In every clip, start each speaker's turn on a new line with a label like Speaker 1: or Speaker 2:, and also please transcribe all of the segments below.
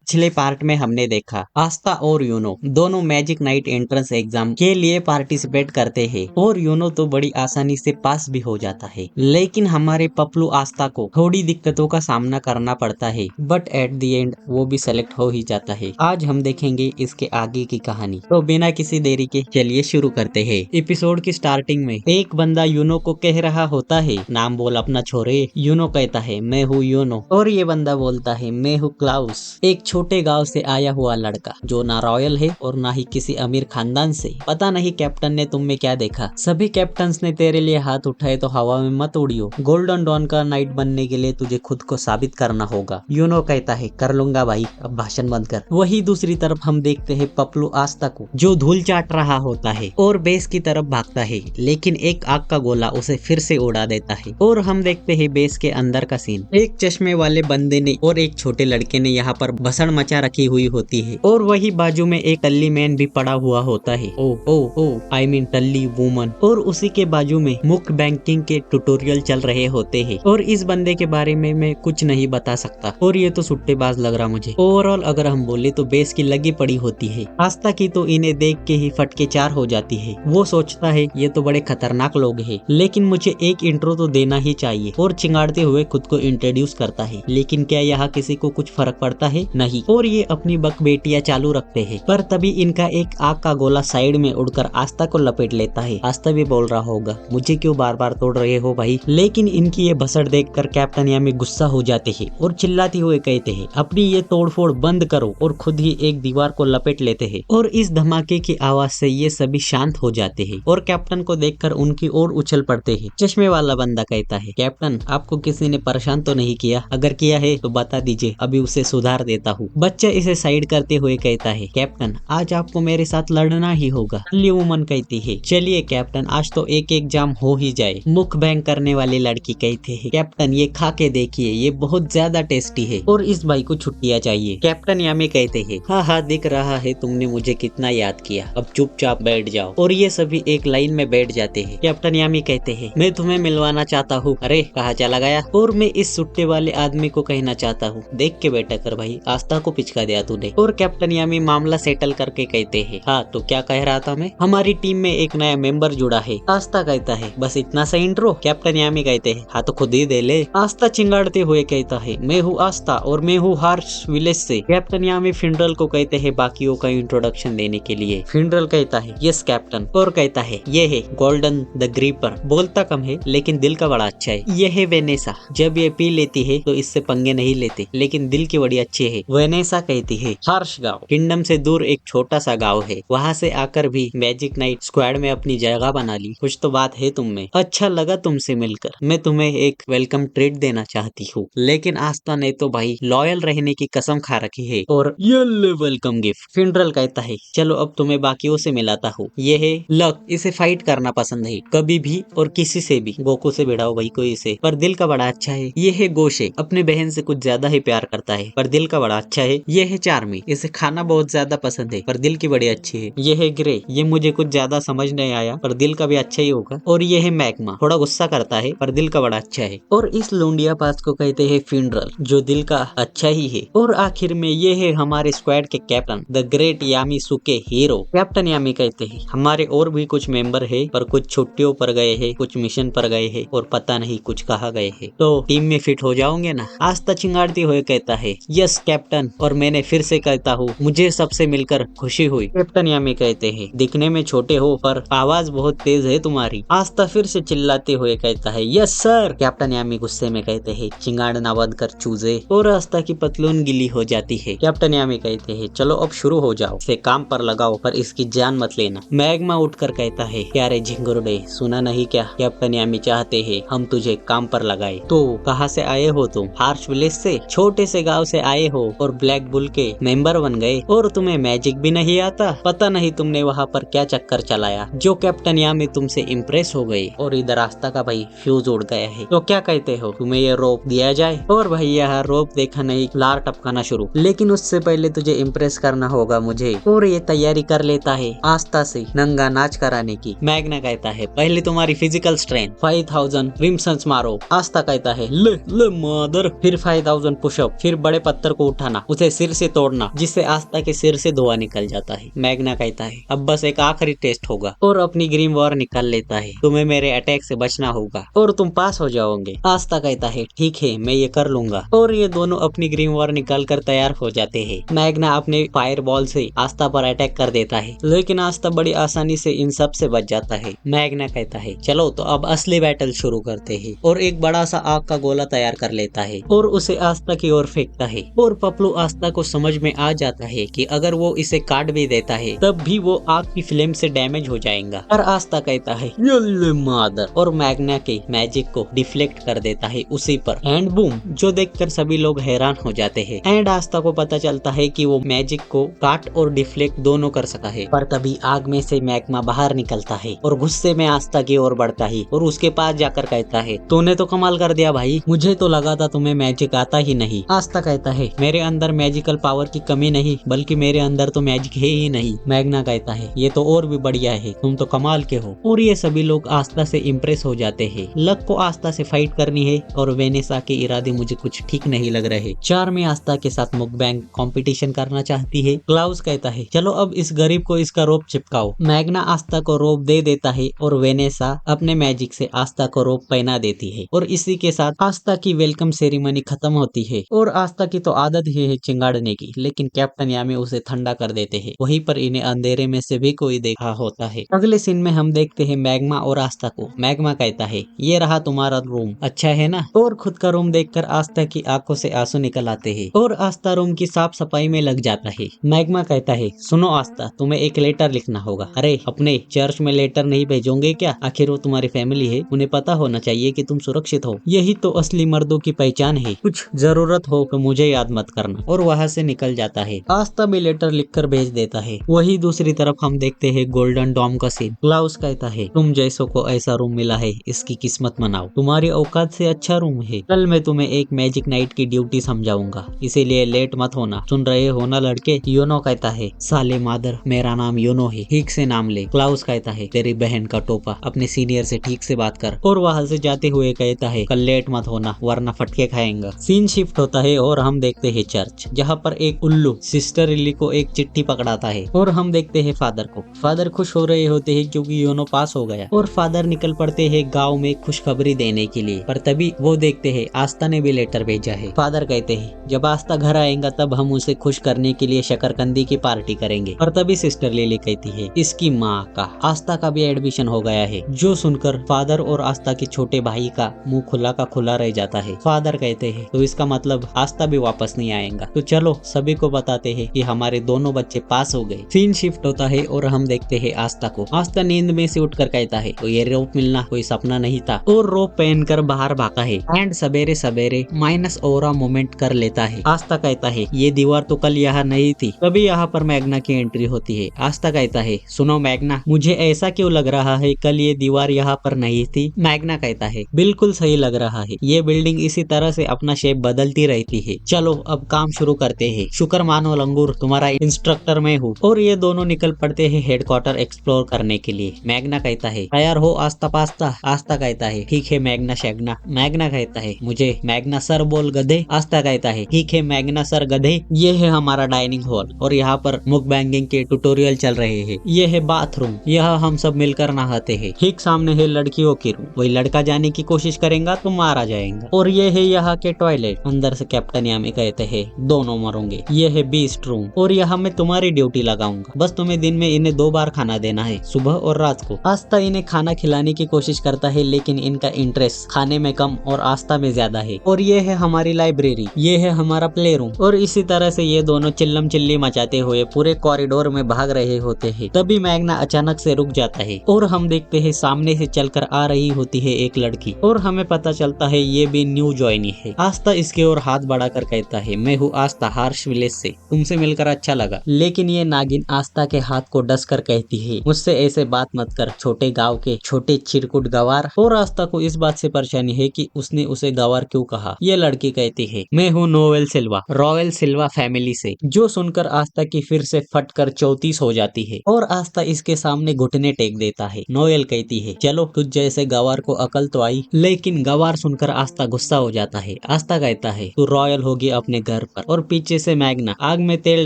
Speaker 1: पिछले पार्ट में हमने देखा आस्था और यूनो दोनों मैजिक नाइट एंट्रेंस एग्जाम के लिए पार्टिसिपेट करते हैं और यूनो तो बड़ी आसानी से पास भी हो जाता है, लेकिन हमारे पपलू आस्था को थोड़ी दिक्कतों का सामना करना पड़ता है, बट एट द एंड वो भी सेलेक्ट हो ही जाता है। आज हम देखेंगे इसके आगे की कहानी, तो बिना किसी देरी के चलिए शुरू करते हैं। एपिसोड की स्टार्टिंग में एक बंदा यूनो को कह रहा होता है, नाम बोल अपना छोरे। यूनो कहता है मैं हूँ यूनो, और ये बंदा बोलता है मैं हूँ क्लाउस, एक छोटे गांव से आया हुआ लड़का जो ना रॉयल है और ना ही किसी अमीर खानदान से। पता नहीं कैप्टन ने तुम में क्या देखा, सभी कैप्टन्स ने तेरे लिए हाथ उठाए तो हवा में मत उड़ियो। गोल्डन डॉन का नाइट बनने के लिए तुझे खुद को साबित करना होगा। यूनो कहता है कर लूंगा भाई, अब भाषण बंद कर। वही दूसरी तरफ हम देखते हैं पपलू आस्था को जो धूल चाट रहा होता है और बेस की तरफ भागता है, लेकिन एक आग का गोला उसे फिर से उड़ा देता है। और हम देखते हैं बेस के अंदर का सीन। एक चश्मे वाले बंदे ने और एक छोटे लड़के ने यहाँ पर भसड़ मचा रखी हुई होती है, और वही बाजू में एक टल्ली मैन भी पड़ा हुआ होता है। ओ ओ ओ आई मीन टल्ली वुमन। और उसी के बाजू में मुख्य बैंकिंग के ट्यूटोरियल चल रहे होते हैं, और इस बंदे के बारे में मैं कुछ नहीं बता सकता, और ये तो सुट्टेबाज लग रहा मुझे। ओवरऑल अगर हम बोले तो बेस की लगी पड़ी होती है। आस्था की तो इन्हें देख के ही फटके चार हो जाती है। वो सोचता है ये तो बड़े खतरनाक लोग हैं, लेकिन मुझे एक इंट्रो तो देना ही चाहिए, और चिंगाड़ते हुए खुद को इंट्रोड्यूस करता है। लेकिन क्या यहाँ किसी को कुछ फर्क पड़ता है? नहीं। और ये अपनी बकबेटियां चालू रखते हैं, पर तभी इनका एक आग का गोला साइड में उड़कर आस्था को लपेट लेता है। आस्था भी बोल रहा होगा मुझे क्यों बार बार तोड़ रहे हो भाई, लेकिन इनकी ये भसड़ देखकर कैप्टन यामी गुस्सा हो जाते हैं और चिल्लाते हुए कहते हैं अपनी ये तोड़फोड़ बंद करो, और खुद ही एक दीवार को लपेट लेते हैं। और इस धमाके की आवाज से ये सभी शांत हो जाते हैं और कैप्टन को देखकर उनकी ओर उछल पड़ते हैं। चश्मे वाला बंदा कहता है कैप्टन आपको किसी ने परेशान तो नहीं किया? अगर किया है तो बता दीजिए, अभी उसे सुधार देता हूँ। बच्चा इसे साइड करते हुए कहता है कैप्टन आज आपको मेरे साथ लड़ना ही होगा। टल्ली वुमन कहती है चलिए कैप्टन आज तो एक एग्जाम हो ही जाए। मुख बैंग करने वाली लड़की कहते हैं कैप्टन ये खा के देखिए, ये बहुत ज्यादा टेस्टी है और इस भाई को छुट्टियां चाहिए। कैप्टन यामी कहते हैं हाँ हाँ दिख रहा है तुमने मुझे कितना याद किया, अब चुपचाप बैठ जाओ। और ये सभी एक लाइन में बैठ जाते हैं। कैप्टन यामी कहते हैं मैं तुम्हें मिलवाना चाहता हूँ। अरे कहाँ चला गया? और मैं इस सुट्टे वाले आदमी को कहना चाहता हूँ देख के बैठा कर भाई, आस्था को पिचका दिया तूने। और कैप्टन यामी मामला सेटल करके कहते हैं हाँ तो क्या कह रहा था मैं, हमारी टीम में एक नया मेंबर जुड़ा है। आस्था कहता है बस इतना सा इंट्रो? कैप्टन यामी कहते हैं हाँ तो खुद ही दे ले। आस्था चिंगाड़ते हुए कहता है मैं हूँ आस्था और मैं हूँ हार्श विलेज से। कैप्टन यामी फिनरल को कहते हैं बाकियों का इंट्रोडक्शन देने के लिए। फिनरल कहता है यस कैप्टन, और कहता है ये है गोल्डन द ग्रीपर, बोलता कम है लेकिन दिल का बड़ा अच्छा है। ये है वेनेसा, जब ये पी लेती है तो इससे पंगे नहीं लेते, लेकिन दिल की बड़ी अच्छी है। वेनेसा कहती है हार्श गांव किंगडम से दूर एक छोटा सा गांव है, वहाँ से आकर भी मैजिक नाइट स्क्वाड में अपनी जगह बना ली। कुछ तो बात है तुम में, अच्छा लगा तुमसे मिलकर, मैं तुम्हें एक वेलकम ट्रीट देना चाहती हूँ। लेकिन आस्था ने तो भाई लॉयल रहने की कसम खा रखी है, और ये ले वेलकम गिफ्ट। फिनरल कहता है चलो अब तुम्हें बाकियों से मिलाता हूँ। ये है लक, इसे फाइट करना पसंद है कभी भी और किसी से भी। गोकू से भिड़ाओ भाई कोई इसे, पर दिल का बड़ा अच्छा है। ये है गोशे, अपने बहन से कुछ ज्यादा ही प्यार करता है पर दिल का बड़ा अच्छा है। ये है चार्मी, इसे खाना बहुत ज्यादा पसंद है पर दिल की बड़ी अच्छी है। ये है ग्रे, ये मुझे कुछ ज्यादा समझ नहीं आया पर दिल का भी अच्छा ही होगा। और ये है मैग्मा, थोड़ा गुस्सा करता है पर दिल का बड़ा अच्छा है। और इस लूंडिया पास को कहते हैं फिनरल, जो दिल का अच्छा ही है। और आखिर में ये है हमारे स्क्वाड के कैप्टन द ग्रेट यामी सुके हीरो। कैप्टन यामी कहते हैं हमारे और भी कुछ मेंबर है पर कुछ छुट्टियों पर गए हैं, कुछ मिशन पर गए हैं और पता नहीं कुछ कहाँ गए हैं, तो टीम में फिट हो जाओगे ना? आस्था चिंगाड़ते हुए कहता है यस कैप्टन, और मैंने फिर से कहता हूँ मुझे सबसे मिलकर खुशी हुई। कैप्टन यामी कहते हैं दिखने में छोटे हो पर आवाज बहुत तेज है तुम्हारी। आस्था फिर से चिल्लाते हुए कहता है यस सर। कैप्टन यामी गुस्से में कहते हैं चिंगाड़ना बंद कर चूजे, और आस्था की पतलून गिली हो जाती है। कैप्टन यामी कहते हैं चलो अब शुरू हो जाओ, इसे काम पर लगाओ पर इसकी जान मत लेना। मैग्मा उठकर कहता है क्या रे झिंगुरडे, सुना नहीं क्या? कैप्टन यामी चाहते हैं हम तुझे काम पर लगाए। तो कहाँ से आए हो तुम? हार्श विलेज से, छोटे से गांव से आए हो और ब्लैक बुल के मेंबर बन गए, और तुम्हें मैजिक भी नहीं आता? पता नहीं तुमने वहाँ पर क्या चक्कर चलाया जो कैप्टन यामी तुमसे इम्प्रेस हो गए। और इधर आस्था का भाई फ्यूज उड़ गया है। तो क्या कहते हो तुम्हें ये रोप दिया जाए? और भैया रोप देखा नहीं, लार टपकाना शुरू। लेकिन उससे पहले तुझे इम्प्रेस करना होगा मुझे, और ये तैयारी कर लेता है आस्था से नंगा नाच कराने की। मैग्ना कहता है पहले तुम्हारी फिजिकल स्ट्रेंथ 5000 रिम्सन्स मारो। आस्था कहता है ले ले मदर, फिर 5000 पुशअप, फिर बड़े पत्थर को उठाना, जाना, उसे सिर से तोड़ना, जिससे आस्था के सिर से धुआं निकल जाता है। मैग्ना कहता है अब बस एक आखिरी टेस्ट होगा और अपनी ग्रीम वॉर निकाल लेता है। तुम्हें मेरे अटैक से बचना होगा और तुम पास हो जाओगे। आस्था कहता है ठीक है मैं ये कर लूंगा और ये दोनों अपनी ग्रीम वॉर निकाल कर तैयार हो जाते हैं। मैग्ना अपने फायर बॉल से आस्था पर अटैक कर देता है, लेकिन आस्था बड़ी आसानी से इन सब से बच जाता है। मैग्ना कहता है चलो तो अब असली बैटल शुरू करते हैं और एक बड़ा सा आग का गोला तैयार कर लेता है और उसे आस्था की ओर फेंकता है। और पपलू आस्था को समझ में आ जाता है कि अगर वो इसे काट भी देता है तब भी वो आग की फ्लेम से डैमेज हो जाएगा। पर आस्था कहता है ये मादर और मैग्ना के मैजिक को डिफ्लेक्ट कर देता है उसी पर। एंड बूम, जो देखकर सभी लोग हैरान हो जाते हैं। एंड आस्था को पता चलता है कि वो मैजिक को काट और डिफ्लेक्ट दोनों कर सका है। पर तभी आग में से मैग्मा बाहर निकलता है और गुस्से में आस्था की ओर बढ़ता है और उसके पास जाकर कहता है तूने तो कमाल कर दिया भाई, मुझे तो लगा था तुम्हें मैजिक आता ही नहीं। आस्था कहता है मेरे अंदर मैजिकल पावर की कमी नहीं बल्कि मेरे अंदर तो मैजिक है ही नहीं। मैग्ना कहता है ये तो और भी बढ़िया है, तुम तो कमाल के हो। और ये सभी लोग आस्था से इम्प्रेस हो जाते हैं। लक को आस्था से फाइट करनी है और वेनेसा के इरादे मुझे कुछ ठीक नहीं लग रहे। चार्मी आस्था के साथ मुकबैंग कंपटीशन करना चाहती है। क्लाउस कहता है चलो अब इस गरीब को इसका रोप चिपकाओ। मैग्ना आस्था को रोप दे देता है और वेनेसा अपने मैजिक से आस्था को रोप पहना देती है और इसी के साथ आस्था की वेलकम सेरेमनी खत्म होती है। और आस्था की तो आदत ही है चिंगाड़ने की, लेकिन कैप्टन यामी उसे ठंडा कर देते हैं। वहीं पर इन्हें अंधेरे में से भी कोई देखा होता है। अगले सीन में हम देखते हैं मैग्मा और आस्था को। मैग्मा कहता है ये रहा तुम्हारा रूम, अच्छा है ना। और खुद का रूम देखकर आस्था की आंखों से आंसू निकल आते हैं और आस्था रूम की साफ सफाई में लग जाता है। मैग्मा कहता है सुनो आस्था, तुम्हें एक लेटर लिखना होगा। अरे अपने चर्च में लेटर नहीं भेजोगे क्या? आखिर वो तुम्हारी फैमिली है, उन्हें पता होना चाहिए कि तुम सुरक्षित हो। यही तो असली मर्दों की पहचान है। कुछ जरूरत हो तो मुझे याद मत करना। और वहाँ से निकल जाता है। आस्था भी लेटर लिखकर भेज देता है। वही दूसरी तरफ हम देखते हैं गोल्डन डॉम का सीन। क्लाउस कहता है तुम जैसों को ऐसा रूम मिला है इसकी किस्मत मनाओ, तुम्हारी औकात से अच्छा रूम है। कल मैं तुम्हें एक मैजिक नाइट की ड्यूटी समझाऊंगा, इसीलिए लेट मत होना, सुन रहे हो ना लड़के। योनो कहता है साले मादर, मेरा नाम योनो है, ठीक से नाम ले। क्लाउस कहता है तेरी बहन का टोपा, अपने सीनियर से ठीक से बात कर। और वहां से जाते हुए कहता है कल लेट मत होना वरना फटके खाएंगा। सीन शिफ्ट होता है और हम देखते हैं चर्च, जहाँ पर एक उल्लू सिस्टर लिली को एक चिट्ठी पकड़ाता है। और हम देखते हैं फादर को। फादर खुश हो रहे होते हैं क्योंकि योनो पास हो गया और फादर निकल पड़ते हैं गांव में खुशखबरी देने के लिए। पर तभी वो देखते हैं आस्था ने भी लेटर भेजा है। फादर कहते हैं जब आस्था घर आएगा तब हम उसे खुश करने के लिए शकरकंदी की पार्टी करेंगे। पर तभी सिस्टर लिली कहती है इसकी माँ का आस्था का भी एडमिशन हो गया है। जो सुनकर फादर और आस्था के छोटे भाई का मुंह खुला का खुला रह जाता है। फादर कहते हैं तो इसका मतलब आस्था भी वापस नहीं आएगा, तो चलो सभी को बताते हैं कि हमारे दोनों बच्चे पास हो गए। सीन शिफ्ट होता है और हम देखते हैं आस्था को। आस्था नींद में से उठकर कहता है तो ये रोप मिलना कोई सपना नहीं था और रोप पहनकर बाहर भागा है। एंड सवेरे सवेरे माइनस ओरा मूवमेंट कर लेता है। आस्था कहता है ये दीवार तो कल यहाँ नहीं थी। तभी यहाँ पर मैग्ना की एंट्री होती है। आस्था कहता है सुनो मैग्ना, मुझे ऐसा क्यों लग रहा है कल ये दीवार यहाँ पर नहीं थी। मैग्ना कहता है बिल्कुल सही लग रहा है, ये बिल्डिंग इसी तरह से अपना शेप बदलती रहती है। चलो अब काम शुरू करते हैं, शुक्र मानो लंगूर तुम्हारा इंस्ट्रक्टर मैं हूँ। और ये दोनों निकल पड़ते हैं हेडक्वार्टर एक्सप्लोर करने के लिए। मैग्ना कहता है तैयार हो आस्था पास्ता? आस्था कहता है ठीक है मैग्ना शैग्ना। मैग्ना कहता है मुझे मैग्ना सर बोल गधे। आस्था कहता है ठीक है मैग्ना सर गधे। ये है हमारा डाइनिंग हॉल और यहाँ पर मुकबैंगिंग के ट्यूटोरियल चल रहे हैं। ये है बाथरूम, यहाँ हम सब मिलकर नहाते हैं। ठीक सामने है लड़कियों की रूम, कोई लड़का जाने की कोशिश करेगा तो मारा जाएगा। और ये है यहाँ के टॉयलेट, अंदर से कैप्टन यामी कहते हैं दोनों मरोगे। ये है बीस्ट रूम और यहाँ मैं तुम्हारी ड्यूटी लगाऊंगा, बस तुम्हें दिन में इन्हें 2 बार खाना देना है, सुबह और रात को। आस्था इन्हें खाना खिलाने की कोशिश करता है लेकिन इनका इंटरेस्ट खाने में कम और आस्था में ज्यादा है। और ये है हमारी लाइब्रेरी, ये है हमारा प्ले रूम। और इसी तरह से ये दोनों चिल्लम चिल्ली मचाते हुए पूरे कॉरिडोर में भाग रहे होते हैं। तभी मैग्ना अचानक से रुक जाता है और हम देखते हैं सामने से चलकर आ रही होती है एक लड़की और हमें पता चलता है ये भी न्यू ज्वाइनी है। आस्था इसके ओर हाथ बढ़ाकर कहता है मैं हूँ आस्था हार्श विलेज से, तुमसे मिलकर अच्छा लगा। लेकिन ये नागिन आस्था के हाथ को डस कर कहती है मुझसे ऐसे बात मत कर, छोटे गाँव के छोटे चिरकुट गवार। और आस्था को इस बात से परेशानी है कि उसने उसे गवार क्यों कहा। ये लड़की कहती है मैं हूँ नोवेल सिल्वा, रॉयल सिल्वा फैमिली से। जो सुनकर आस्था की फिर से फटकर 34 हो जाती है और आस्था इसके सामने घुटने टेक देता है। नोएल कहती है चलो तुझ जैसे गवार को अकल तो आई। लेकिन गवार सुनकर आस्था गुस्सा हो जाता है। आस्था कहता है तू रॉयल होगी अपने घर पर और पीछे से मैग्ना आग में तेल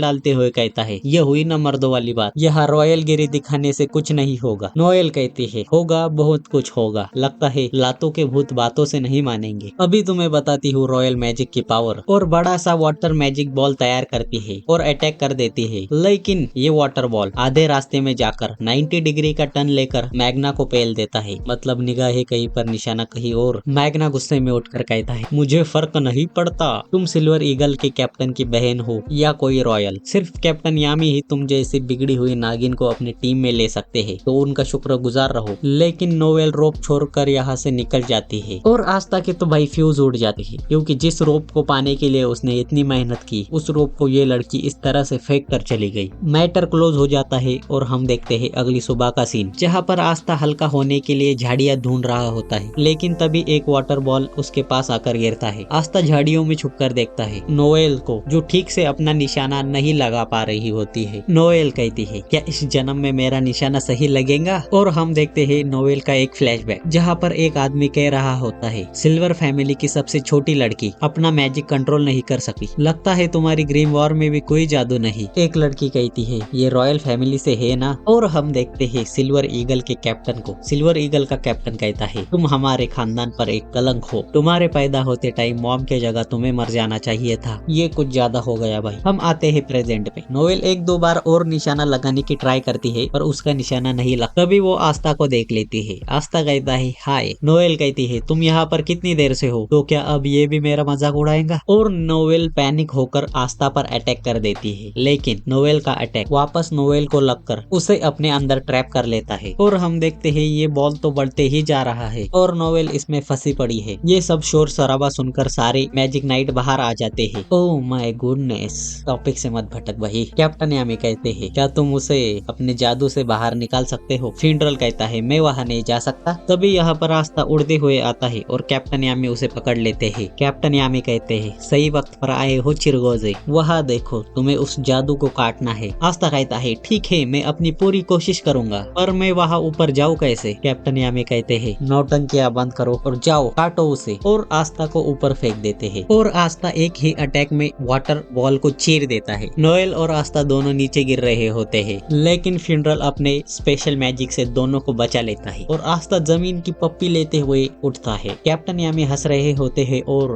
Speaker 1: डालते हुए कहता है, ये हुई ना मर्दों वाली बात, यहाँ रॉयल गिरी दिखाने से कुछ नहीं होगा। नोएल कहती है, होगा, बहुत कुछ होगा, लगता है लातों के भूत बातों से नहीं मानेंगे। अभी तुम्हें बताती हूँ रॉयल मैजिक की पावर। और बड़ा सा वाटर मैजिक बॉल तैयार करती है और अटैक कर देती है, लेकिन ये वाटर बॉल आधे रास्ते में जाकर 90 डिग्री का टर्न लेकर मैग्ना को पेल देता है। मतलब निगाहें कहीं पर, निशाना कहीं और। मैग्ना गुस्से में उठकर कहता है, मुझे फर्क नहीं पड़ता तुम सिल्वर ईगल के कैप्टन की बहन हो या कोई रॉयल, सिर्फ कैप्टन यामी ही तुम जैसी बिगड़ी हुई नागिन को अपनी टीम में ले सकते हैं, तो उनका शुक्रगुजार रहो। लेकिन नोवेल रोप छोड़कर यहाँ से निकल जाती है और आस्था की तो भाई फ्यूज उड़ जाती है, क्योंकि जिस रोप को पाने के लिए उसने इतनी मेहनत की, उस रोप को ये लड़की इस तरह से फेंक कर चली गई। मैटर क्लोज हो जाता है और हम देखते हैं अगली सुबह का सीन, जहाँ पर आस्था हल्का होने के लिए झाड़ियाँ ढूंढ रहा होता है, लेकिन तभी एक वाटर बॉल उसके पास आकर गिरता है। आस्था झाड़ियों में छुपकर देखता है नोएल को, जो ठीक से अपना निशाना नहीं लगा पा रही होती है। नोएल कहती है, क्या इस जन्म में मेरा निशाना सही लगेगा? और हम देखते हैं नोएल का एक फ्लैशबैक, जहाँ पर एक आदमी कह रहा होता है, सिल्वर फैमिली की सबसे छोटी लड़की अपना मैजिक कंट्रोल नहीं कर सकी, लगता है तुम्हारी ग्रीन वॉर में भी कोई जादू नहीं। एक लड़की कहती है, ये रॉयल फैमिली से है ना? और हम देखते हैं सिल्वर ईगल के कैप्टन को। सिल्वर ईगल का कैप्टन कहता है, तुम हमारे खानदान पर एक कलंक हो, तुम्हारे पैदा होते टाइम मॉम के जगह तुम्हें मर जाना चाहिए था, ये कुछ ज्यादा हो गया भाई। हम आते हैं प्रेजेंट पे। नोएल एक दो बार और निशाना लगाने की ट्राई करती है, पर उसका निशाना नहीं लगता। तभी वो आस्था को देख लेती है। आस्था कहता है, हाय। नोएल कहती है, तुम यहाँ पर कितनी देर से हो? तो क्या अब ये भी मेरा मजाक उड़ाएगा? और नोएल पैनिक होकर आस्था पर अटैक कर देती है, लेकिन नोएल का अटैक वापस नोएल को लगकर उसे अपने अंदर ट्रैप कर लेता है। और हम देखते हैं ये बॉल तो बढ़ते ही जा रहा है और नोएल इसमें फंसी पड़ी है। ये सब शोर शराबा सुनकर सारे मैजिक नाइट बाहर आ जाते हैं। ओह माय गुडनेस, टॉपिक से मत भटक भाई। कैप्टन यामी कहते हैं, क्या तुम उसे अपने जादू से बाहर निकाल सकते हो? फिनरल कहता है, मैं वहाँ नहीं जा सकता। तभी यहाँ पर आस्था उड़ते हुए आता है और कैप्टन यामी उसे पकड़ लेते हैं। कैप्टन यामी कहते हैं, सही वक्त पर आए हो चिरगोजे, वहाँ देखो, तुम्हें उस जादू को काटना है। आस्था कहता है, ठीक है, मैं अपनी पूरी कोशिश करूंगा, पर मैं वहाँ ऊपर जाऊँ कैसे? कैप्टन यामी कहते हैं, नौटंकियां बंद करो और जाओ, काटो उसे। और आस्था को ऊपर फेंक देते हैं और आस्था एक ही अटैक में वाटर बॉल को चीर देता है। नोएल और आस्था दोनों नीचे गिर रहे होते हैं, लेकिन फिनरल अपने स्पेशल मैजिक से दोनों को बचा लेता है और आस्था जमीन की पप्पी लेते हुए उठता है। कैप्टन यामी हंस रहे होते हैं और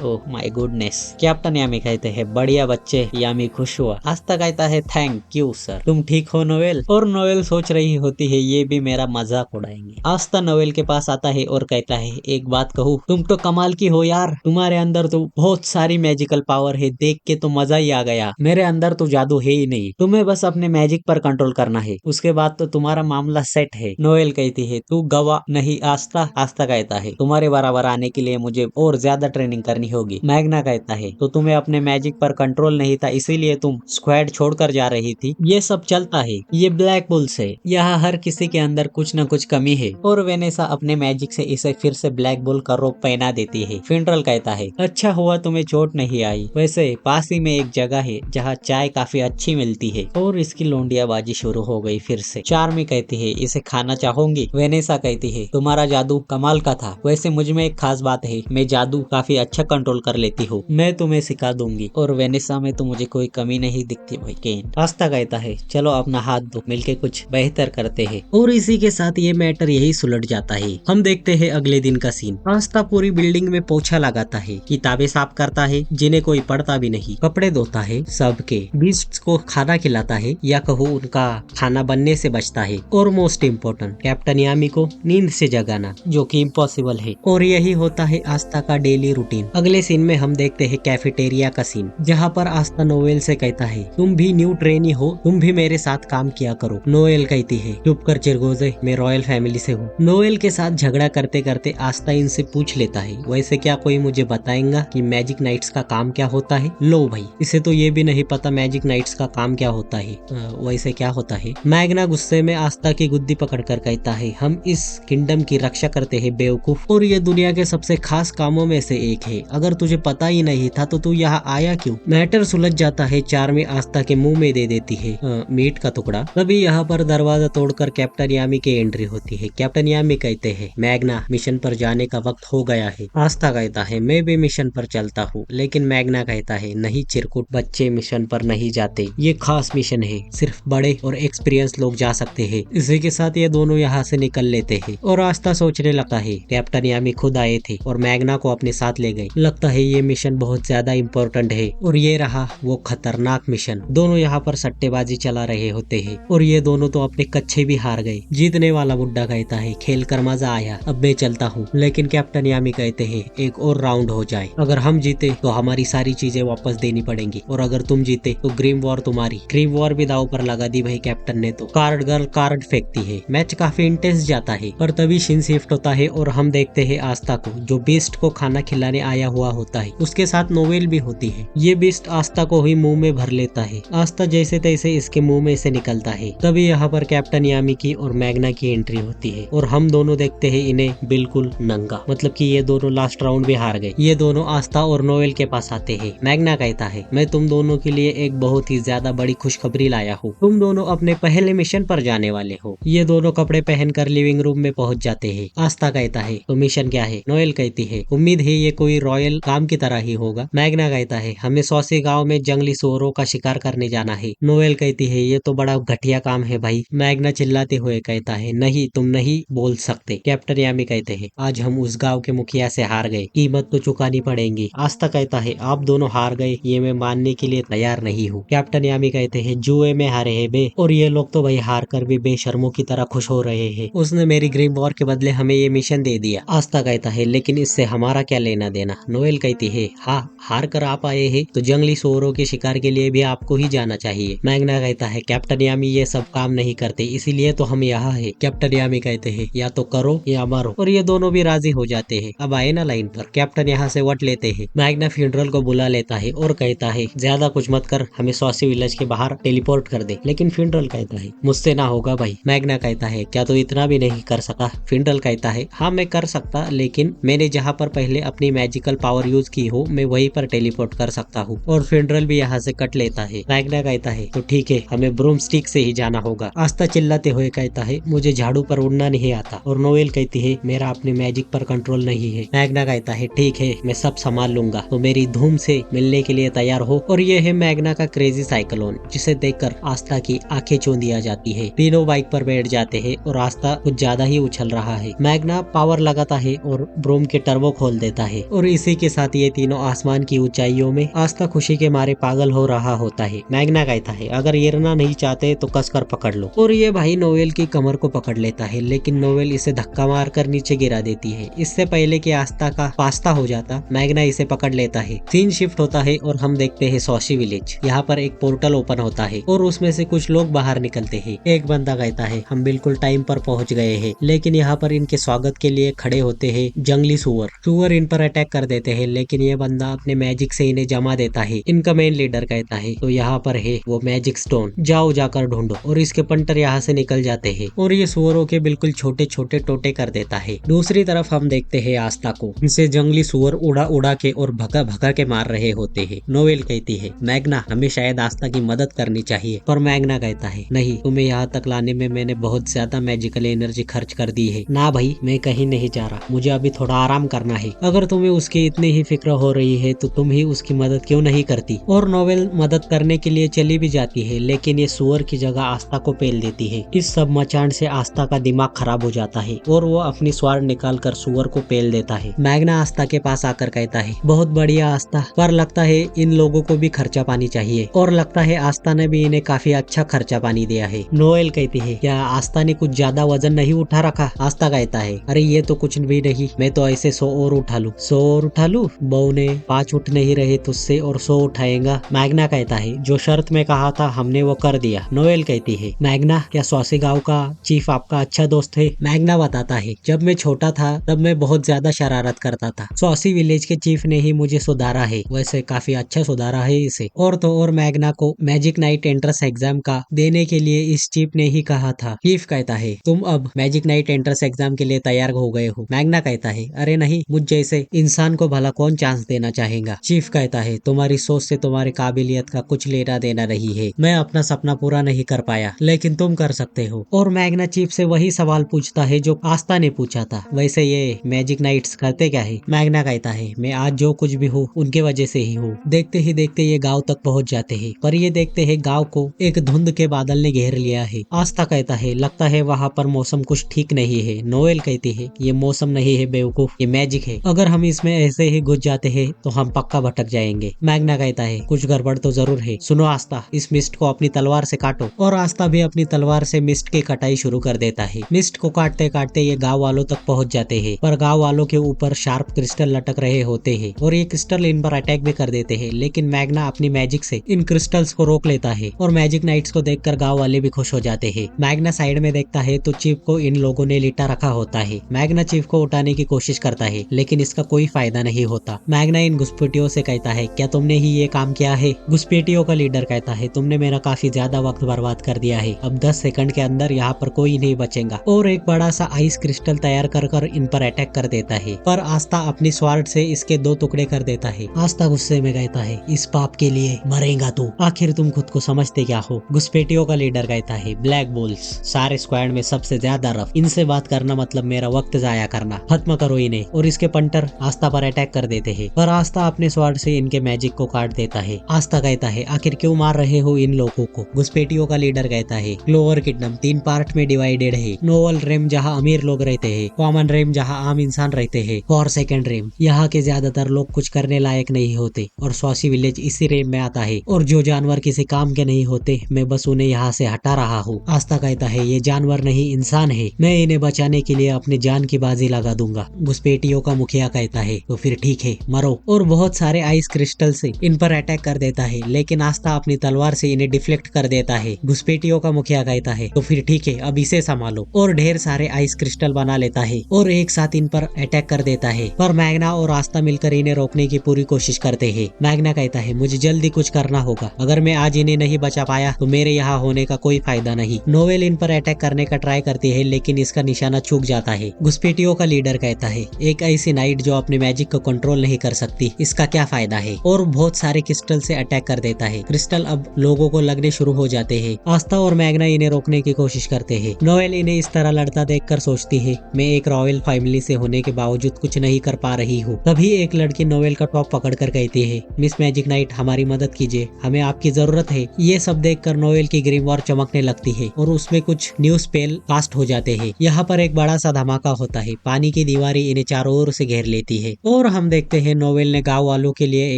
Speaker 1: ओह माय गुडनेस। कैप्टन यामी कहते हैं, बढ़िया बच्चे। यामी खुश हुआ। आस्था कहता है, थैंक यू सर, तुम ठीक हो नोएल? और नोएल सोच रही होती है, ये भी मेरा मजाक उड़ाएंगे। आस्था नोएल के पास आता है और कहता है, एक बात कहूँ, तुम तो कमाल की हो यार, तुम्हारे अंदर तो बहुत सारी मैजिकल पावर है, देख के तो मजा ही आ गया। मेरे अंदर तो जादू है ही नहीं, तुम्हें बस अपने मैजिक पर कंट्रोल करना है, उसके बाद तो तुम्हारा मामला सेट है। नोएल कहती है, तू गवा नहीं आस्था। आस्था कहता है, तुम्हारे बराबर आने के लिए मुझे और ज्यादा ट्रेनिंग करनी होगी। मैग्ना कहता है, तो तुम्हें अपने मैजिक पर कंट्रोल नहीं था, इसीलिए तुम स्क्वाड छोड़कर जा रही थी। ये सब चलता है, ये ब्लैक बुल्स है, यहाँ हर किसी के अंदर कुछ न कुछ कमी है। और वेनेसा अपने मैजिक से इसे फिर से ब्लैक बुल का रोप पहना देती है। फिनरल कहता है, अच्छा हुआ तुम्हें चोट नहीं आई, वैसे पास ही में एक जगह है जहाँ चाय काफी अच्छी मिलती है। और इसकी लोंडियाबाजी शुरू हो गई फिर से। चार्मी कहती है, इसे खाना चाहूंगी? वेनेसा कहती है, तुम्हारा जादू कमाल का था, वैसे मुझ में एक खास बात है, मैं जादू काफी अच्छा कंट्रोल कर लेती हूँ, मैं तुम्हें सिखा दूंगी। और वेनेसा में तो मुझे कोई कमी नहीं दिखती भाई केन। आस्था कहता है, चलो अपना हाथ दो, मिलके कुछ बेहतर करते हैं। और इसी के साथ ये मैटर यही सुलझ जाता है। हम देखते हैं अगले दिन का सीन। आस्था पूरी बिल्डिंग में पोछा लगाता है, किताबें साफ करता है जिन्हें कोई पढ़ता भी नहीं, कपड़े धोता है सबके, बीस्ट्स को खाना खिलाता है या कहूँ उनका खाना बनने से बचता है। और मोस्ट इम्पोर्टेंट, कैप्टन यामी को नींद से जगाना, जो कि इम्पॉसिबल है। और यही होता है आस्था का डेली रूटीन। अगले सीन में हम देखते हैं कैफेटेरिया का सीन, जहाँ पर आस्था नोएल से कहता है, तुम भी न्यू ट्रेनी हो, तुम भी मेरे साथ काम किया करो। नोएल कहती है, चुप कर चिरगोजे, मैं रॉयल फैमिली से हूँ। नोएल के साथ झगड़ा करते करते आस्था इनसे पूछ लेता है, वैसे क्या कोई मुझे बताएगा कि मैजिक नाइट्स का काम क्या होता है? लो भाई, इसे तो ये भी नहीं पता मैजिक नाइट्स का काम क्या होता है। वैसे क्या होता है? मैग्ना गुस्से में आस्था की गुद्दी पकड़कर कहता है, हम इस किंगडम की रक्षा करते हैं बेवकूफ, और ये दुनिया के सबसे खास कामों में से एक है। अगर तुझे पता ही नहीं था तो तू यहाँ आया क्यों? मैटर सुलझ जाता है। चार्मी आस्था के मुंह में दे देती है मीट का टुकड़ा। तभी यहाँ पर दरवाजा तोड़कर कैप्टन यामी की एंट्री होती है। कैप्टन यामी कहते हैं, मैग्ना, मिशन पर जाने का वक्त हो गया है। आस्था कहता है, मैं भी मिशन पर चलता हूँ, लेकिन मैग्ना कहता है नहीं चिरकुट, बच्चे मिशन पर नहीं जाते, ये खास मिशन है, सिर्फ बड़े और एक्सपीरियंस लोग जा सकते हैं। इसी के साथ ये दोनों यहाँ से निकल लेते हैं और आस्था सोचने लगता है कैप्टन यामी खुद आए थे और मैग्ना को अपने साथ ले गए, लगता है ये मिशन बहुत ज्यादा इम्पोर्टेंट है। और ये रहा वो खतरनाक मिशन। दोनों यहाँ पर सट्टेबाजी चला रहे होते हैं और ये दोनों तो अपने कच्चे भी हार गए। जीतने वाला बुड्ढा कहता है खेल कर मजा आया, अब मैं चलता हूँ। लेकिन कैप्टन यामी कहते हैं एक और राउंड हो जाए, अगर हम जीते तो हमारी सारी चीजें वापस देनी पड़ेंगी और अगर तुम जीते तो ग्रीम वॉर तुम्हारी। ग्रीम वॉर भी दाव पर लगा दी भाई कैप्टन ने तो। कार्ड गर्ल कार्ड फेंकती है, मैच काफी इंटेंस जाता है। पर तभी शिन शिफ्ट होता है और हम देखते हैं आस्था को जो बीस्ट को खाना खिलाने आया हुआ होता है, उसके साथ नोवेल भी होती है। ये बीस्ट आस्था को ही मुंह में भर लेता है, आस्था जैसे तैसे इसके मुंह में से निकलता है। तभी यहाँ पर कैप्टन यामी की और मैग्ना की एंट्री होती है और हम दोनों देखते हैं इन्हें बिल्कुल नंगा, मतलब कि ये दोनों लास्ट राउंड भी हार गए। ये दोनों आस्था और नोवेल के पास आते हैं। मैग्ना कहता है मैं तुम दोनों के लिए एक बहुत ही ज्यादा बड़ी खुशखबरी लाया हूँ, तुम दोनों अपने पहले मिशन पर जाने वाले हो। ये दोनों कपड़े पहनकर लिविंग रूम में पहुंच जाते हैं। आस्था कहता है तो मिशन क्या है? नोएल कहती है उम्मीद है ये कोई रॉयल काम की तरह ही होगा। मैग्ना कहता है हमें सौसी गांव में जंगली सूअरों का शिकार करने जाना है। नोएल कहती है ये तो बड़ा घटिया काम है भाई। मैग्ना चिल्लाते हुए कहता है नहीं तुम नहीं बोल सकते। कैप्टन यामी कहते हैं आज हम उस गांव के मुखिया से हार गए, कीमत तो चुकानी पड़ेगी। आस्था कहता है आप दोनों हार गए ये मैं मानने के लिए तैयार नहीं हूँ। कैप्टन यामी कहते हैं जुए में हारे है बे, और ये लोग तो भाई हार कर भी बेशर्मों की तरह खुश हो रहे हैं। उसने मेरी ग्रीम वॉर के बदले हमें ये मिशन दे दिया। आस्था कहता है लेकिन इससे हमारा क्या लेना देना। नोएल कहती है हाँ हार कर आप आए हैं तो जंगली सूअरों के शिकार के लिए भी आपको ही जाना चाहिए। मैग्ना कहता है कैप्टन यामी ये सब काम नहीं करते इसीलिए तो हम यहाँ है। कैप्टन यामी कहते हैं या तो करो या मरो, और ये दोनों भी राजी हो जाते हैं। अब आए ना लाइन पर। कैप्टन यहाँ से वट लेते हैं। मैग्ना फ्यूनरल को बुला लेता है और कहता है ज्यादा कुछ मत कर, हमें सॉसी विलेज के बाहर टेलीपोर्ट कर दे। लेकिन फ्यूनरल कहता है मुझसे ना होगा भाई। मैग्ना कहता है क्या तो इतना भी नहीं कर सका? फ्यूनरल कहता है हाँ मैं कर सकता, लेकिन मैंने जहाँ पर पहले अपनी मैजिकल पावर यूज की हो मैं वहीं पर टेलीपोर्ट कर सकता हूँ। और फ्यूनरल भी यहाँ से कट लेता है। मैग्ना कहता है तो ठीक है हमें ब्रूम स्टिक से ही जाना होगा। आस्था चिल्लाते हुए कहता है मुझे झाड़ू पर उड़ना नहीं आता। और नोएल कहती है मेरा अपने मैजिक पर कंट्रोल नहीं है। मैग्ना कहता है ठीक है मैं सब संभाल लूंगा, तो मेरी धूम से मिलने के लिए तैयार हो। और ये है मैग्ना का क्रेजी साइक्लोन, जिसे देखकर आस्था की आंखें चौंधी आ जाती है। तीनों बाइक पर बैठ जाते हैं और आस्था कुछ ज्यादा ही उछल रहा है। मैग्ना पावर लगाता है और ब्रूम के टर्बो खोल देता है और इसी के साथ ये तीनों आसमान की ऊंचाइयों में। आस्था खुशी के मारे पागल हो रहा होता है। मैग्ना कहता है अगर गिरना नहीं चाहते तो कसकर पकड़ लो, और ये भाई नोवेल की कमर को पकड़ लेता है, लेकिन नोवेल इसे धक्का मारकर नीचे गिरा देती है। इससे पहले कि आस्था का पास्ता हो जाता मैग्ना इसे पकड़ लेता है। सीन शिफ्ट होता है और हम देखते हैं सौशी विलेज। यहाँ पर एक पोर्टल ओपन होता है और उसमें से कुछ लोग बाहर निकलते हैं। एक बंदा कहता है हम बिल्कुल टाइम पर पहुंच गए हैं, लेकिन यहाँ पर इनके स्वागत के लिए खड़े होते हैं जंगली सुअर। सुअर इन पर अटैक कर देते हैं, लेकिन ये बंदा अपने मैजिक से इन्हें जमा देता है। इनका मेन लीडर कहता है तो यहाँ पर है वो मैजिक स्टोन, जाओ जाकर ढूंढो। और इसके पंटर यहाँ से निकल जाते हैं और ये सुअरों के बिल्कुल छोटे छोटे टोटे कर देता है। दूसरी तरफ हम देखते हैं आस्था को, इसे जंगली सुअर उड़ा उड़ा के और भगा भगा के मार रहे होते हैं। नोवेल कहती है मैग्ना हमें शायद आस्था की मदद करनी चाहिए, पर मैग्ना कहता है नहीं, तुम्हें यहाँ तक लाने में मैंने बहुत ज्यादा मैजिकल एनर्जी खर्च कर दी है। ना भाई मैं कहीं नहीं जा रहा, मुझे अभी थोड़ा आराम करना है। अगर तुम्हें उसकी इतनी ही फिक्र हो रही है तो तुम ही उसकी मदद क्यों नहीं करती। और नोवेल मदद करने के लिए चली भी जाती है, लेकिन ये सुअर की जगह आस्था को पेल देती है। इस सब मचान से आस्था का दिमाग खराब हो जाता है और वो अपनी स्वार निकाल कर सुअर को पेल देता है। मैग्ना आस्था के पास आकर कहता है बहुत बढ़िया आस्था, पर लगता है इन लोगों को भी खर्चा पानी चाहिए, और लगता है आस्था ने भी इन्हें काफी अच्छा खर्चा पानी दिया है। नोएल कहती है क्या आस्था ने कुछ ज्यादा वजन नहीं उठा रखा? आस्था कहता है अरे ये तो कुछ भी नहीं, मैं तो ऐसे 100 और उठा लूं। 100 और उठा लूं? बहू ने 5 उठ नहीं रहे तुझसे और 100 उठाएगा। मैग्ना कहता है जो शर्त में कहा था हमने वो कर दिया। नोएल कहती है मैग्ना क्या स्वासी गांव का चीफ आपका अच्छा दोस्त है? मैग्ना बताता है जब मैं छोटा था तब मैं बहुत ज्यादा शरारत करता था, स्वासी विलेज के चीफ ने ही मुझे सुधारा है, वैसे काफी अच्छा सुधारा है इसे। और तो और मैग्ना को मैजिक नाइट एंट्रेंस एग्जाम का देने के लिए इस चीफ ने ही कहा था। चीफ कहता है तुम अब मैजिक नाइट एंट्रेंस एग्जाम के लिए तैयार हो गए हो। मैग्ना कहता है अरे नहीं, मुझ जैसे इंसान को भला कौन चांस देना चाहेगा। चीफ कहता है तुम्हारी सोच से तुम्हारी काबिलियत का कुछ लेना देना नहीं है, मैं अपना सपना पूरा नहीं कर पाया, लेकिन तुम कर सकते हो। और मैग्ना चीफ से वही सवाल पूछता है जो आस्था ने पूछा था, वैसे ये मैजिक नाइट्स करते क्या है? मैग्ना कहता है मैं आज जो कुछ भी हूँ उनके वजह से ही हो। देखते ही देखते ये गांव तक पहुंच जाते हैं, पर ये देखते हैं गांव को एक धुंध के बादल ने घेर लिया है। आस्था कहता है लगता है वहाँ पर मौसम कुछ ठीक नहीं है। नोएल कहती है ये मौसम नहीं है बेवकूफ, ये मैजिक है। अगर हम इसमें ऐसे ही घुस जाते हैं तो हम पक्का भटक जाएंगे। मैग्ना कहता है कुछ गड़बड़ तो जरूर है। सुनो आस्था, इस मिस्ट को अपनी तलवार से काटो। और आस्था भी अपनी तलवार से मिस्ट की कटाई शुरू कर देता है। मिस्ट को काटते काटते ये गाँव वालों तक पहुँच जाते हैं, पर गाँव वालों के ऊपर शार्प क्रिस्टल लटक रहे होते हैं और ये क्रिस्टल इन पर अटैक भी कर देते हैं। लेकिन मैग्ना अपनी मैजिक से इन क्रिस्टल्स को रोक लेता है और मैजिक नाइट्स को देखकर गांव वाले भी खुश हो जाते हैं। मैग्ना साइड में देखता है तो चीफ को इन लोगों ने लिटा रखा होता है। मैग्ना चीफ को उठाने की कोशिश करता है लेकिन इसका कोई फायदा नहीं होता। मैग्ना इन घुसपैठियों से कहता है क्या तुमने ही ये काम किया है? घुसपैठियों का लीडर कहता है तुमने मेरा काफी ज्यादा वक्त बर्बाद कर दिया है। अब 10 सेकंड के अंदर यहाँ पर कोई नहीं बचेगा। और एक बड़ा सा आइस क्रिस्टल तैयार कर इन पर अटैक कर देता है, पर आस्था अपनी स्वार्ड से इसके 2 टुकड़े कर देता है। आस्था गुस्से में कहता है इस पाप के लिए मरेगा तू, आखिर तुम खुद को समझते क्या हो? घुसपैठियों का लीडर कहता है ब्लैक बोल्स सारे स्क्वाड में सबसे ज्यादा रफ, इनसे बात करना मतलब मेरा वक्त जाया करना, खत्म करो इन्हें। और इसके पंटर आस्था पर अटैक कर देते हैं, पर आस्था अपने स्वार्ड से इनके मैजिक को काट देता है। आस्था कहता है आखिर क्यों मार रहे हो इन लोगों को? घुसपैठियों का लीडर कहता है क्लोवर किंगडम 3 पार्ट में डिवाइडेड है। नोवल रेम जहाँ अमीर लोग रहते हैं, कॉमन रेम जहाँ आम इंसान रहते हैं, और सेकंड रेम यहाँ के ज्यादातर लोग कुछ करने लायक नहीं होते, और स्वासी विलेज इसी रेम में आता है। और जो जानवर किसी काम के नहीं होते मैं बस उन्हें यहाँ से हटा रहा हूँ। आस्था कहता है ये जानवर नहीं इंसान है, मैं इन्हें बचाने के लिए अपनी जान की बाजी लगा दूंगा। घुसपैठियों का मुखिया कहता है तो फिर ठीक है मरो, और बहुत सारे आइस क्रिस्टल से इन पर अटैक कर देता है, लेकिन आस्था अपनी तलवार से इन्हें डिफ्लेक्ट कर देता है। घुसपैठियों का मुखिया कहता है तो फिर ठीक है अब इसे संभालो, और ढेर सारे आइस क्रिस्टल बना लेता है और एक साथ इन पर अटैक कर देता है। पर मैग्ना और आस्था मिलकर इन्हें रोकने की पूरी कोशिश करते हैं। मैग्ना कहता है मुझे जल्दी कुछ करना होगा, अगर मैं आज इन्हें नहीं बचा पाया तो मेरे यहाँ होने का कोई फायदा नहीं। नोवेल इन पर अटैक करने का ट्राई करती है लेकिन इसका निशाना चूक जाता है। घुसपैठियों का लीडर कहता है एक ऐसी नाइट जो अपने मैजिक को कंट्रोल नहीं कर सकती, इसका क्या फायदा है? और बहुत सारे क्रिस्टल से अटैक कर देता है। क्रिस्टल अब लोगों को लगने शुरू हो जाते हैं। आस्था और मैग्ना इन्हें रोकने की कोशिश करते हैं। नोवेल इन्हें इस तरह लड़ता देखकर सोचती है मैं एक रॉयल फैमिली से होने के बावजूद कुछ नहीं कर पा रही हूँ। तभी एक लड़की नोवेल का टॉप पकड़कर कहती है मिस मैजिक नाइट हमारी मदद कीजिए, हमें आपकी जरूरत है। ये सब देखकर नोवेल की ग्रीमवॉर चमकने लगती है और उसमें कुछ न्यू स्पेल कास्ट हो जाते हैं। यहाँ पर एक बड़ा सा धमाका होता है, पानी की दीवारें इन्हें चारों ओर से घेर लेती है और हम देखते हैं नोवेल ने गाँव वालों के लिए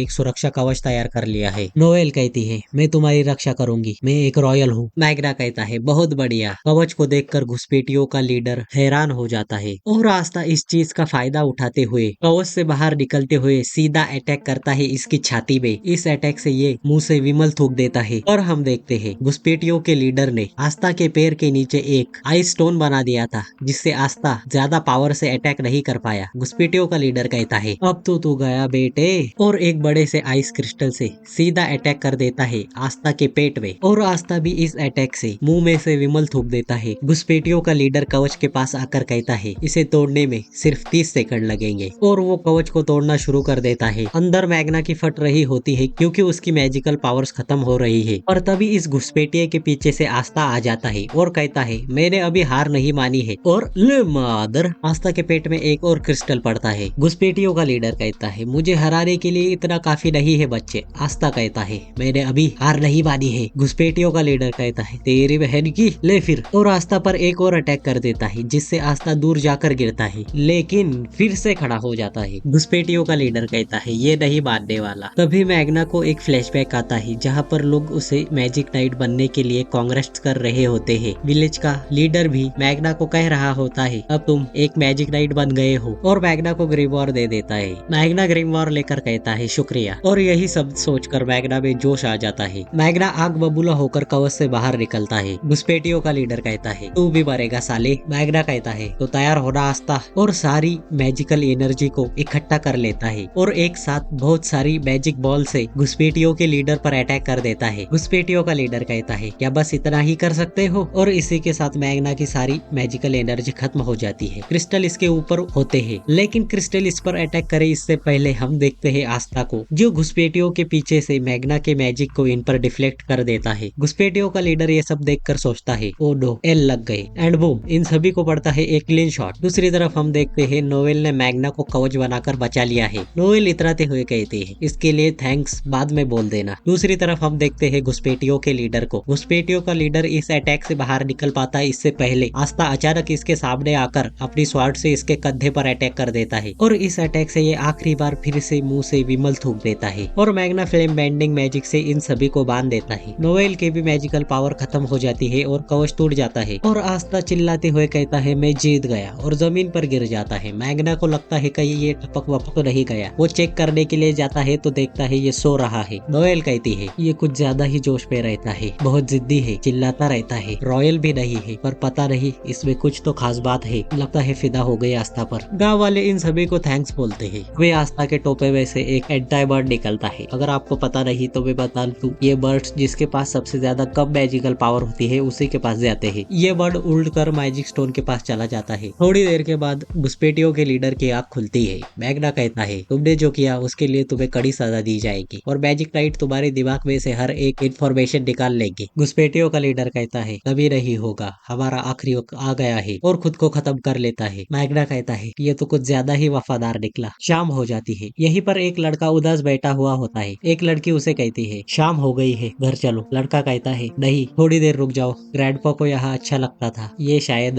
Speaker 1: एक सुरक्षा कवच तैयार कर लिया है। नोवेल कहती है मैं तुम्हारी रक्षा करूंगी, मैं एक रॉयल हूँ। मैग्ना कहता है बहुत बढ़िया। कवच को देखकर घुसपैठियों का लीडर हैरान हो जाता है और आस्था इस चीज का फायदा उठाते हुए कवच से बाहर निकलते हुए सीधा अटैक करता है इसकी छाती में। इस अटैक से ये मुंह से विमल थूक देता है और हम देखते हैं घुसपैठियों के लीडर ने आस्था के पैर के नीचे एक आइस स्टोन बना दिया था, जिससे आस्था ज्यादा पावर से अटैक नहीं कर पाया। घुसपैठियों का लीडर कहता है अब तो तू गया बेटे, और एक बड़े से आइस क्रिस्टल से सीधा अटैक कर देता है आस्था के पेट में, और आस्था भी इस अटैक से मुंह में से विमल थूक देता है। घुसपैठियों का लीडर कवच के पास आकर कहता है इसे तोड़ने में सिर्फ 30 सेकंड लगेंगे, और वो कवच को तोड़ना शुरू कर देता है। अंदर मैग्ना की फट रही होती है क्योंकि उसकी मैजिकल पावर्स खत्म हो रही है, और तभी इस घुसपैठिए के पीछे से आस्था आ जाता है और कहता है मैंने अभी हार नहीं मानी है, और ले मादर, आस्था के पेट में एक और क्रिस्टल पड़ता है। घुसपैठियों का लीडर कहता है मुझे हराने के लिए इतना काफी नहीं है बच्चे। आस्था कहता है मैंने अभी हार नहीं मानी है। घुसपैठियों का लीडर कहता है तेरी बहन की, ले फिर, और आस्था पर एक और अटैक कर देता है जिससे आस्था दूर जाकर गिरता है लेकिन फिर से खड़ा हो जाता है। घुसपैठियों का लीडर कहता है ये नहीं मानने वाला। तभी मैग्ना को एक फ्लैशबैक आता है जहाँ पर लोग उसे मैजिक नाइट बनने के लिए कांग्रेस कर रहे होते हैं। विलेज का लीडर भी मैग्ना को कह रहा होता है अब तुम एक मैजिक नाइट बन गए हो, और मैग्ना को ग्रीमवॉर दे देता है। मैग्ना ग्रीमवॉर लेकर कहता है शुक्रिया, और यही सब सोचकर मैग्ना में जोश आ जाता है। मैग्ना आग बबूला होकर कवच से बाहर निकलता है। घुसपैठियों का लीडर कहता है तू भी मरेगा साले। मैग्ना कहता है तो तैयार होना आस्था, और सारी मैजिकल एनर्जी को इकट्ठा कर लेता है और एक साथ बहुत सारी मैजिक बॉल से घुसपैठियों के लीडर पर अटैक कर देता है। घुसपैठियों का लीडर कहता है क्या बस इतना ही कर सकते हो, और इसी के साथ मैग्ना की सारी मैजिकल एनर्जी खत्म हो जाती है। क्रिस्टल इसके ऊपर होते हैं लेकिन क्रिस्टल इस पर अटैक करे इससे पहले हम देखते हैं आस्था को, जो घुसपैठियों के पीछे से मैग्ना के मैजिक को इन पर डिफ्लेक्ट कर देता है। घुसपैठियों का लीडर ये सब देखकर सोचता है ओ नो एल लग गए, एंड बूम, इन सभी को पड़ता है एक क्लीन शॉट। दूसरी तरफ हम देखते हैं नोवेल ने मैग्ना को कवच बनाकर बचा लिया है। नोवेल इतना चिल्लाते हुए कहती है, इसके लिए थैंक्स बाद में बोल देना। दूसरी तरफ हम देखते हैं घुसपैठियों के लीडर को। घुसपैठियों का लीडर इस अटैक से बाहर निकल पाता है इससे पहले आस्था अचानक इसके सामने आकर अपनी स्वॉर्ड से इसके कंधे पर अटैक कर देता है और इस अटैक से ये आखिरी बार फिर से मुंह से विमल थूक देता है और मैग्ना फ्लेम बेंडिंग मैजिक से इन सभी को बांध देता है। नोएल की भी मैजिकल पावर खत्म हो जाती है और कवच टूट जाता है और आस्था चिल्लाते हुए कहता है मैं जीत गया और जमीन पर गिर जाता है। मैग्ना को लगता है कहीं ये टपक वपक नहीं गया। वो चेक करने के लिए जाता है तो देखता है ये सो रहा है। नोएल कहती है ये कुछ ज्यादा ही जोश में रहता है, बहुत जिद्दी है, चिल्लाता रहता है। रॉयल भी नहीं है पर पता नहीं इसमें कुछ तो खास बात है। लगता है फिदा हो गई आस्था पर। गाँव वाले इन सभी को थैंक्स बोलते हैं। वे आस्था के टोपे में से एक एंटी बर्ड निकलता है। अगर आपको पता नहीं तो मैं बता दूं, ये बर्ड्स जिसके पास सबसे ज्यादा कम मैजिकल पावर होती है उसी के पास जाते हैं। ये बर्ड उड़ कर मैजिक स्टोन के पास चला जाता है। थोड़ी देर के बाद घुसपैठियों के लीडर की आंख खुलती है। मैग्ना कहता है तुमने जो किया उसके लिए तुम्हें कड़ी सजा दी जाएगी और मैजिक नाइट तुम्हारे दिमाग में से हर एक इंफॉर्मेशन निकाल लेंगे। घुसपैठियों का लीडर कहता है कभी नहीं होगा, हमारा आखिरी वक्त आ गया है और खुद को खत्म कर लेता है। मैग्ना कहता है ये तो कुछ ज्यादा ही वफादार निकला। शाम हो जाती है। यहीं पर एक लड़का उदास बैठा हुआ होता है। एक लड़की उसे कहती है शाम हो गई है, घर चलो। लड़का कहता है नहीं, थोड़ी देर रुक जाओ, ग्रैंडपा को यहाँ अच्छा लगता था। ये शायद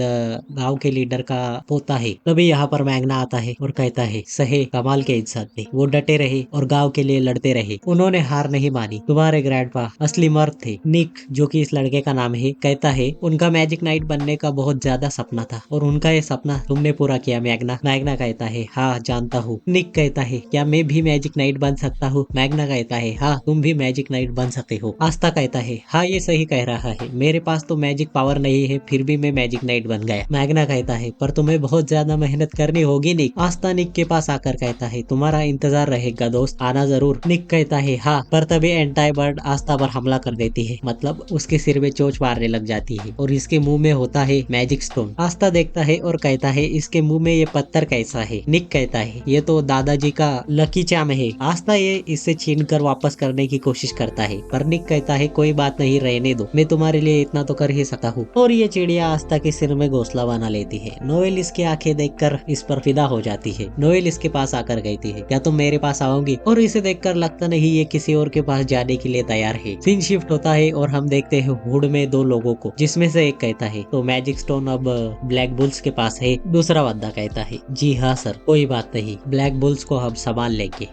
Speaker 1: गांव के लीडर का पोता है। तभी यहाँ पर मैग्ना आता है और कहता है सहे कमाल के इंसान थे, वो डटे रहे और गांव के लिए लड़ते रहे, उन्होंने हार नहीं मानी। तुम्हारे ग्रैंडपा असली मर्द थे। निक, जो कि इस लड़के का नाम है, कहता है उनका मैजिक नाइट बनने का बहुत ज्यादा सपना था और उनका ये सपना तुमने पूरा किया मैग्ना। मैग्ना कहता है हाँ जानता हूँ। निक कहता है क्या मैं भी मैजिक नाइट बन सकता हूँ? मैग्ना कहता है हाँ तुम भी मैजिक नाइट बन सकते हो। आस्था कहता है हाँ ये सही कह रहा है, मेरे पास तो मैजिक पावर नहीं है फिर भी मैं मैजिक नाइट बन गया। मैग्ना कहता है पर तुम्हें बहुत ज्यादा मेहनत करनी होगी निक। आस्था निक के पास आकर कहता है तुम्हारा इंतजार रहेगा दोस्त, आना जरूर। निक कहता है हाँ, पर तभी एंटी बर्ड आस्था पर हमला कर देती है, मतलब उसके सिर में चोंच मारने लग जाती है और इसके मुंह में होता है मैजिक स्टोन। आस्था देखता है और कहता है इसके मुंह में ये पत्थर कैसा है? निक कहता है ये तो दादाजी का लकी चार्म है। आस्था ये इससे छीन कर वापस करने की कोशिश करता है पर निक कहता है कोई बात नहीं, रहने दो, मैं तुम्हारे लिए इतना तो कर ही सकता हूँ। और ये चिड़िया आस्था के सिर में घोंसला बना लेती है। नोएल इसकी आंखें देखकर इस पर फिदा हो जाती है। नोएल इसके पास आकर कहती है क्या तुम मेरे पास आओगी? और इसे देखकर लगता नहीं ये किसी और के पास जाने के लिए तैयार है। सीन शिफ्ट होता है और हम देखते हैं हुड में दो लोगों को, जिसमें से एक कहता है तो मैजिक स्टोन अब ब्लैक बुल्स के पास है। दूसरा बंदा कहता है जी हाँ सर, कोई बात नहीं, ब्लैक बुल्स को हम संभाल लेंगे।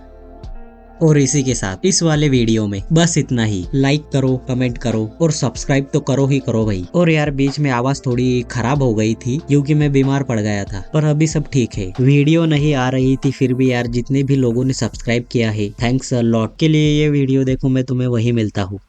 Speaker 1: और इसी के साथ इस वाले वीडियो में बस इतना ही। लाइक करो, कमेंट करो और सब्सक्राइब तो करो ही करो भाई। और यार बीच में आवाज थोड़ी खराब हो गई थी क्योंकि मैं बीमार पड़ गया था, पर अभी सब ठीक है। वीडियो नहीं आ रही थी फिर भी यार जितने भी लोगों ने सब्सक्राइब किया है थैंक्स अ लॉट। के लिए ये वीडियो देखो, मैं तुम्हें वही मिलता हूँ।